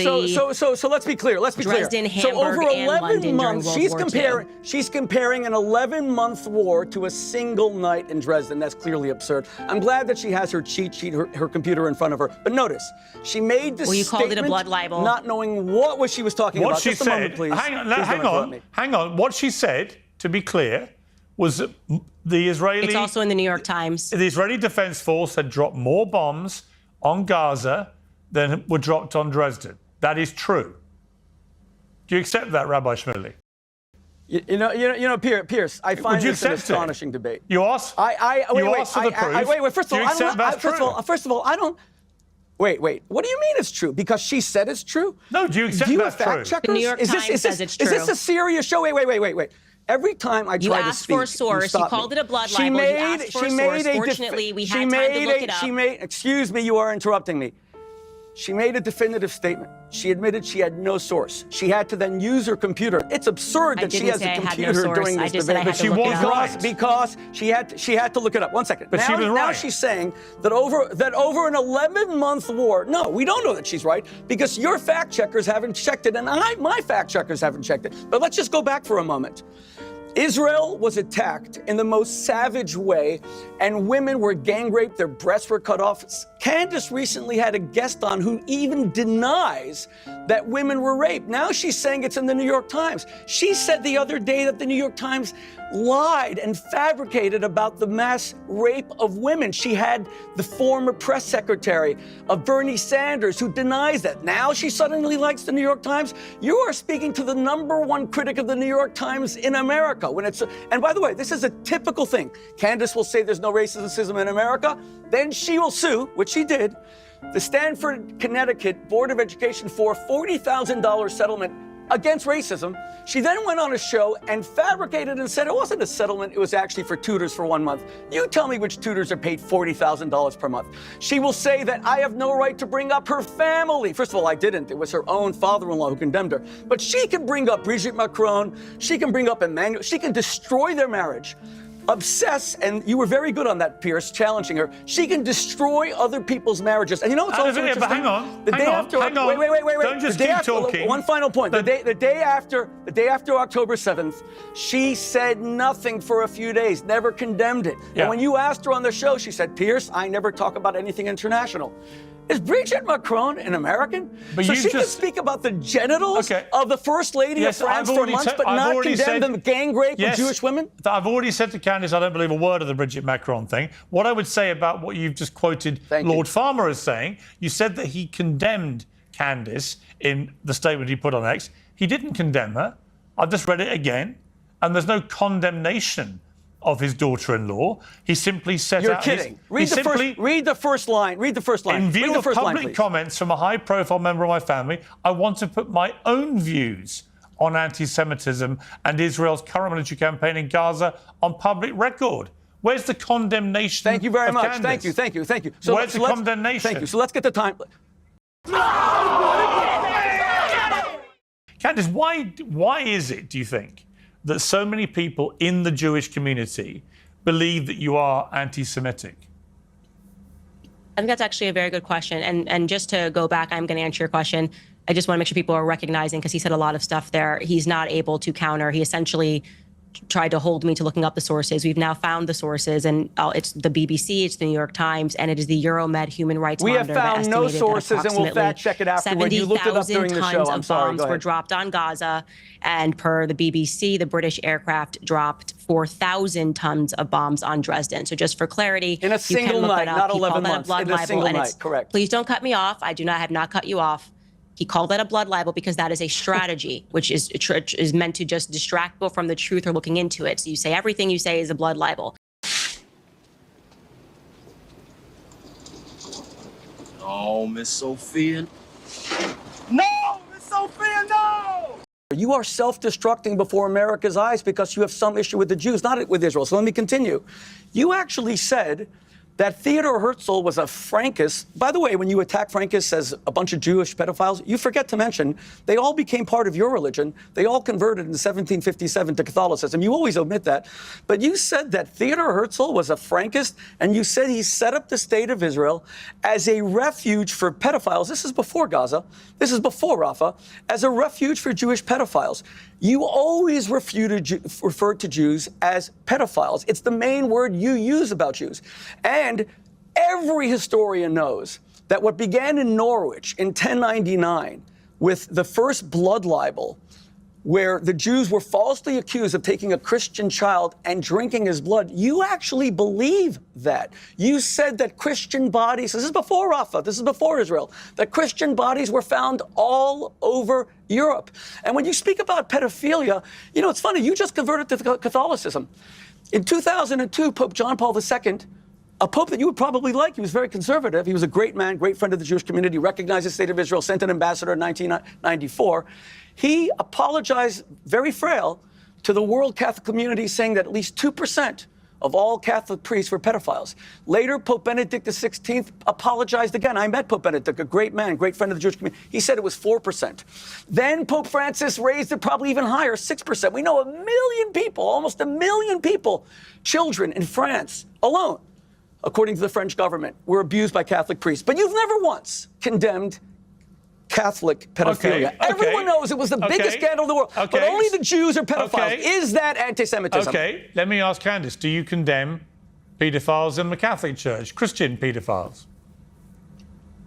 be clear. Dresden, so Hamburg, over and 11 London months, during World War II. she's comparing an 11-month war to a single night in Dresden. That's clearly absurd. I'm glad that she has her cheat sheet, her computer in front of her. But notice, she made this you called it a blood libel, not knowing what she was talking about. She said, a moment, please. Hang on. What she said, to be clear, was that the Israeli... It's also in the New York Times. The Israeli Defense Force had dropped more bombs on Gaza than were dropped on Dresden. That is true. Do you accept that, Rabbi Shmuley? You know, Pierce, I find this an astonishing debate. You ask? Wait, first of all, I don't... Wait. What do you mean it's true? Because she said it's true? No, do you accept that's true? The New York Times says it's true. Is this a serious show? Wait. Every time I try to speak, you asked for a source. You called it a blood libel. You asked for a source. Fortunately, we had time to look it up. Excuse me, you are interrupting me. She made a definitive statement. She admitted she had no source. She had to then use her computer. It's absurd that she has a computer during this debate. But she was right. Because she had to look it up. One second. But she was right. Now she's saying that over an 11-month war. No, we don't know that she's right because your fact checkers haven't checked it, and my fact checkers haven't checked it. But let's just go back for a moment. Israel was attacked in the most savage way, and women were gang raped, their breasts were cut off. Candace recently had a guest on who even denies that women were raped. Now she's saying it's in the New York Times. She said the other day that the New York Times lied and fabricated about the mass rape of women. She had the former press secretary of Bernie Sanders who denies that. Now she suddenly likes the New York Times. You are speaking to the #1 critic of the New York Times in America. And by the way, this is a typical thing. Candace will say there's no racism in America. Then she will sue, which she did, the Stanford, Connecticut Board of Education for a $40,000 settlement against racism. She then went on a show and fabricated and said it wasn't a settlement, it was actually for tutors for 1 month. You tell me which tutors are paid $40,000 per month. She will say that I have no right to bring up her family. First of all, I didn't. It was her own father-in-law who condemned her. But she can bring up Brigitte Macron. She can bring up Emmanuel. She can destroy their marriage. Obsess, and you were very good on that, Pierce, challenging her. She can destroy other people's marriages. And you know what's also interesting? But hang on. The day after. Wait. Don't just keep talking. One final point. The day after October 7th, she said nothing for a few days, never condemned it. Yeah. And when you asked her on the show, she said, Pierce, I never talk about anything international. Is Brigitte Macron an American? But so she can speak about the genitals of the First Lady of France for months, but not condemn the gang rape of Jewish women? I've already said to Candace, I don't believe a word of the Brigitte Macron thing. What I would say about what you've just quoted Lord Farmer as saying, you said that he condemned Candace in the statement he put on X. He didn't condemn her. I've just read it again, and there's no condemnation of his daughter-in-law. He simply set You're out... kidding. Read the first line. In view of public comments from a high-profile member of my family, I want to put my own views on anti-Semitism and Israel's current military campaign in Gaza on public record. Where's the condemnation? Thank you very much. Candace? Thank you. So where's the condemnation? Thank you. So let's get the time... Candace, why is it, do you think, that so many people in the Jewish community believe that you are anti-Semitic? I think that's actually a very good question. And just to go back, I'm going to answer your question. I just want to make sure people are recognizing, because he said a lot of stuff there, he's not able to counter. He essentially tried to hold me to looking up the sources. We've now found the sources, and it's the BBC, it's the New York Times, and it is the Euromed Human Rights Monitor. We have found no sources, and we'll fact check it afterward. You looked it up during the show. I'm sorry. 70,000 tons of bombs were dropped on Gaza, and per the BBC, the British aircraft dropped 4,000 tons of bombs on Dresden. So just for clarity, in a single night, not 11 months. In a single night, correct. Please don't cut me off. I have not cut you off. He called that a blood libel because that is a strategy, which is meant to just distract people from the truth or looking into it. So you say everything you say is a blood libel. Oh, Miss Sophia. No, Miss Sophia, no! You are self-destructing before America's eyes because you have some issue with the Jews, not with Israel. So let me continue. You actually said that Theodore Herzl was a Frankist. By the way, when you attack Frankists as a bunch of Jewish pedophiles, you forget to mention they all became part of your religion. They all converted in 1757 to Catholicism. You always omit that. But you said that Theodore Herzl was a Frankist, and you said he set up the state of Israel as a refuge for pedophiles. This is before Gaza. This is before Rafah, as a refuge for Jewish pedophiles. You always refer to Jews as pedophiles. It's the main word you use about Jews. And every historian knows that what began in Norwich in 1099 with the first blood libel, where the Jews were falsely accused of taking a Christian child and drinking his blood, you actually believe that. You said that Christian bodies, this is before Rafah, this is before Israel, that Christian bodies were found all over Europe. And when you speak about pedophilia, you know, it's funny, you just converted to Catholicism. In 2002, Pope John Paul II, a pope that you would probably like, he was very conservative. He was a great man, great friend of the Jewish community, recognized the state of Israel, sent an ambassador in 1994. He apologized, very frail, to the world Catholic community, saying that at least 2% of all Catholic priests were pedophiles. Later, Pope Benedict XVI apologized again. I met Pope Benedict, a great man, great friend of the Jewish community. He said it was 4%. Then Pope Francis raised it probably even higher, 6%. We know 1 million people, almost 1 million people, children in France alone, according to the French government, were abused by Catholic priests. But you've never once condemned Catholic pedophilia. Okay. Everyone knows it was the biggest scandal in the world, but only the Jews are pedophiles. Is that anti-Semitism? Okay, let me ask Candace, do you condemn paedophiles in the Catholic Church, Christian paedophiles?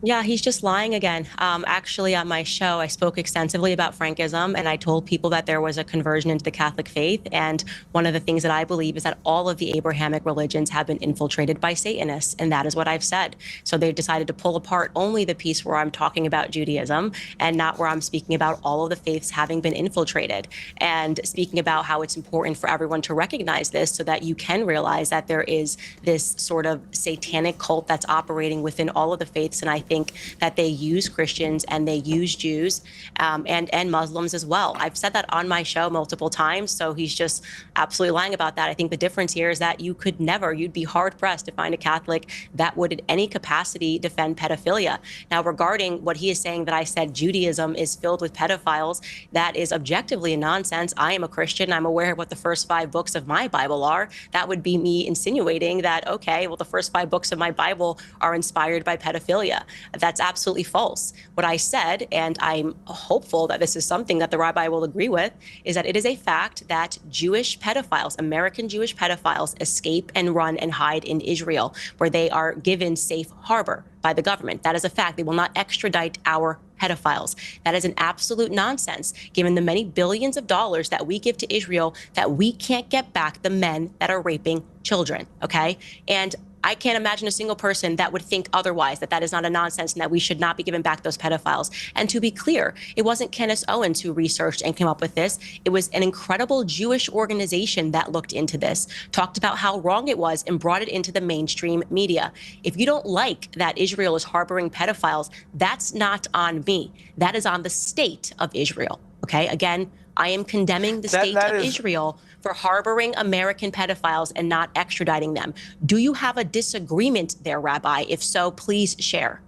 Yeah, he's just lying again. Actually, on my show, I spoke extensively about Frankism, and I told people that there was a conversion into the Catholic faith. And one of the things that I believe is that all of the Abrahamic religions have been infiltrated by Satanists, and that is what I've said. So they've decided to pull apart only the piece where I'm talking about Judaism and not where I'm speaking about all of the faiths having been infiltrated, and speaking about how it's important for everyone to recognize this so that you can realize that there is this sort of satanic cult that's operating within all of the faiths. And I think that they use Christians and they use Jews and Muslims as well. I've said that on my show multiple times, so he's just absolutely lying about that. I think the difference here is that you'd be hard pressed to find a Catholic that would in any capacity defend pedophilia. Now, regarding what he is saying that I said Judaism is filled with pedophiles, that is objectively a nonsense. I am a Christian. I'm aware of what the first 5 books of my Bible are. That would be me insinuating that, okay, well, the first 5 books of my Bible are inspired by pedophilia. That's absolutely false. What I said, and I'm hopeful that this is something that the rabbi will agree with, is that it is a fact that Jewish pedophiles, American Jewish pedophiles, escape and run and hide in Israel, where they are given safe harbor by the government. That is a fact. They will not extradite our pedophiles. That is an absolute nonsense, given the many billions of dollars that we give to Israel, that we can't get back the men that are raping children, okay? And I can't imagine a single person that would think otherwise, that that is not a nonsense and that we should not be giving back those pedophiles. And to be clear, it wasn't Candace Owens who researched and came up with this. It was an incredible Jewish organization that looked into this, talked about how wrong it was, and brought it into the mainstream media. If you don't like that Israel is harboring pedophiles, that's not on me. That is on the state of Israel. Okay, again, I am condemning the state of Israel for harboring American pedophiles and not extraditing them. Do you have a disagreement there, Rabbi? If so, please share.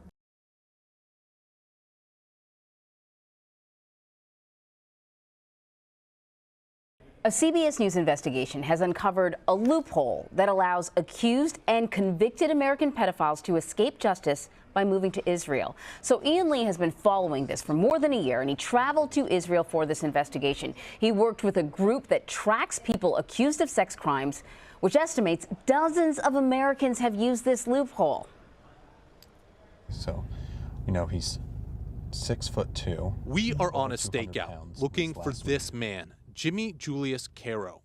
A CBS News investigation has uncovered a loophole that allows accused and convicted American pedophiles to escape justice by moving to Israel. So Ian Lee has been following this for more than a year, and he traveled to Israel for this investigation. He worked with a group that tracks people accused of sex crimes, which estimates dozens of Americans have used this loophole. So, you know, he's 6'2". We are on a stakeout looking for this man, Jimmy Julius Caro,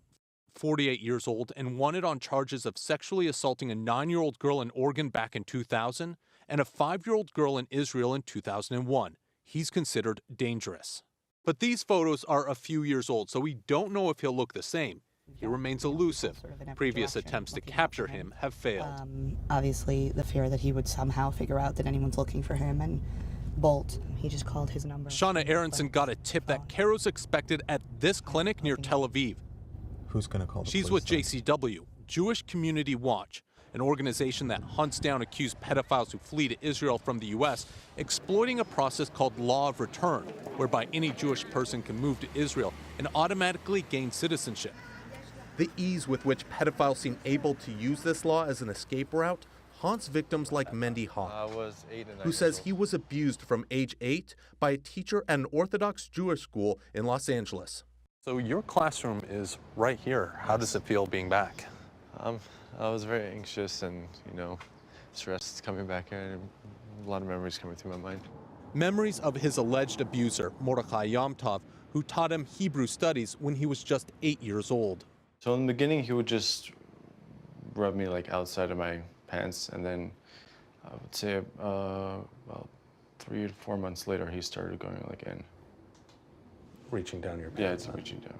48 years old and wanted on charges of sexually assaulting a 9-year-old girl in Oregon back in 2000 and a 5-year-old girl in Israel in 2001. He's considered dangerous. But these photos are a few years old, so we don't know if he'll look the same. He remains elusive. Previous attempts to capture him have failed. Obviously, the fear that he would somehow figure out that anyone's looking for him and bolt. He just called his number. Shauna Aronson got a tip that Caro's expected at this clinic near Tel Aviv. Who's going to call the She's with JCW, Jewish Community Watch, an organization that hunts down accused pedophiles who flee to Israel from the U.S., exploiting a process called law of return, whereby any Jewish person can move to Israel and automatically gain citizenship. The ease with which pedophiles seem able to use this law as an escape route haunts victims like Mendy Hawk, who says he was abused from age 8 by a teacher at an Orthodox Jewish school in Los Angeles. So your classroom is right here. How does it feel being back? I was very anxious and, stressed coming back here, and a lot of memories coming through my mind. Memories of his alleged abuser, Mordechai Yom Tov, who taught him Hebrew studies when he was just 8 years old. So in the beginning, he would just rub me outside of my pants, and then I would say about 3 to 4 months later, he started going in. Reaching down your pants? Yeah, it's reaching down.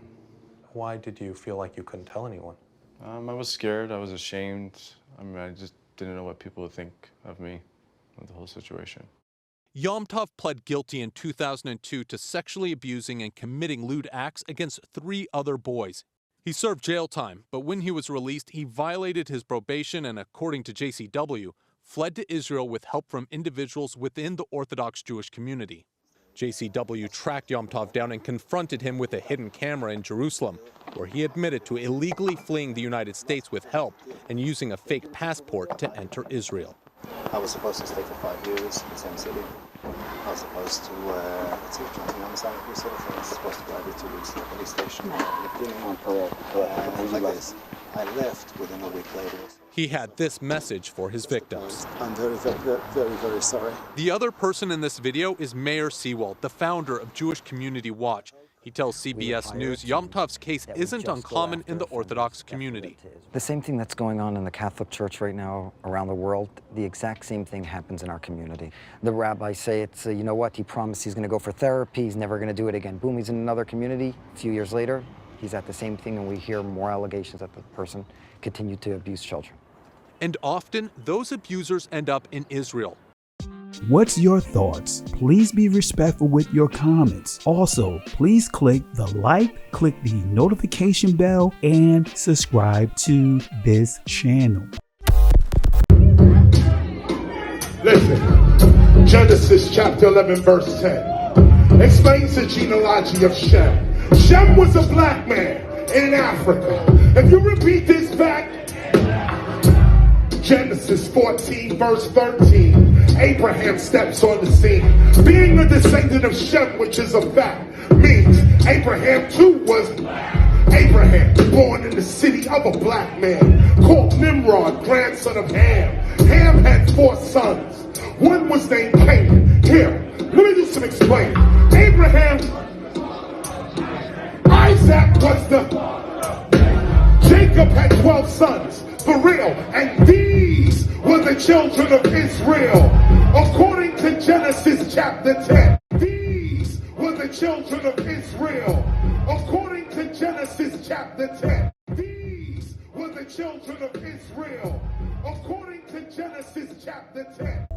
Why did you feel like you couldn't tell anyone? I was scared, I was ashamed. I just didn't know what people would think of me with the whole situation. Yom Tov pled guilty in 2002 to sexually abusing and committing lewd acts against 3 other boys. He served jail time, but when he was released, he violated his probation and, according to JCW, fled to Israel with help from individuals within the Orthodox Jewish community. JCW tracked Yom Tov down and confronted him with a hidden camera in Jerusalem, where he admitted to illegally fleeing the United States with help and using a fake passport to enter Israel. I was supposed to stay for 5 years in the same city. I was supposed to, let's see, trying to understand what sort of thing. I was supposed to go every 2 weeks to the police station. I left within a week later. He had this message for his victims. I'm very, very, very, very sorry. The other person in this video is Meir Seawald, the founder of Jewish Community Watch. He tells CBS News Yom Tov's case isn't uncommon in the Orthodox community. The same thing that's going on in the Catholic Church right now around the world, the exact same thing happens in our community. The rabbis say it's, you know what, he promised he's going to go for therapy, he's never going to do it again. Boom, he's in another community. A few years later, he's at the same thing, and we hear more allegations that the person continued to abuse children. And often, those abusers end up in Israel. What's your thoughts? Please be respectful with your comments. Also, please click the like, click the notification bell, and subscribe to this channel. Listen, Genesis chapter 11 verse 10 explains the genealogy of Shem. Shem was a black man in Africa. If you repeat this back, Genesis 14 verse 13, Abraham steps on the scene. Being a descendant of Shem, which is a fact, means Abraham too was Abraham, born in the city of a black man called Nimrod, grandson of Ham. Ham had 4 sons. One was named Canaan. Here, let me do some explaining. Abraham, Isaac was Jacob had 12 sons. For real, and these were the children of Israel, according to Genesis chapter 10. These were the children of Israel, according to Genesis chapter 10. These were the children of Israel, according to Genesis chapter 10.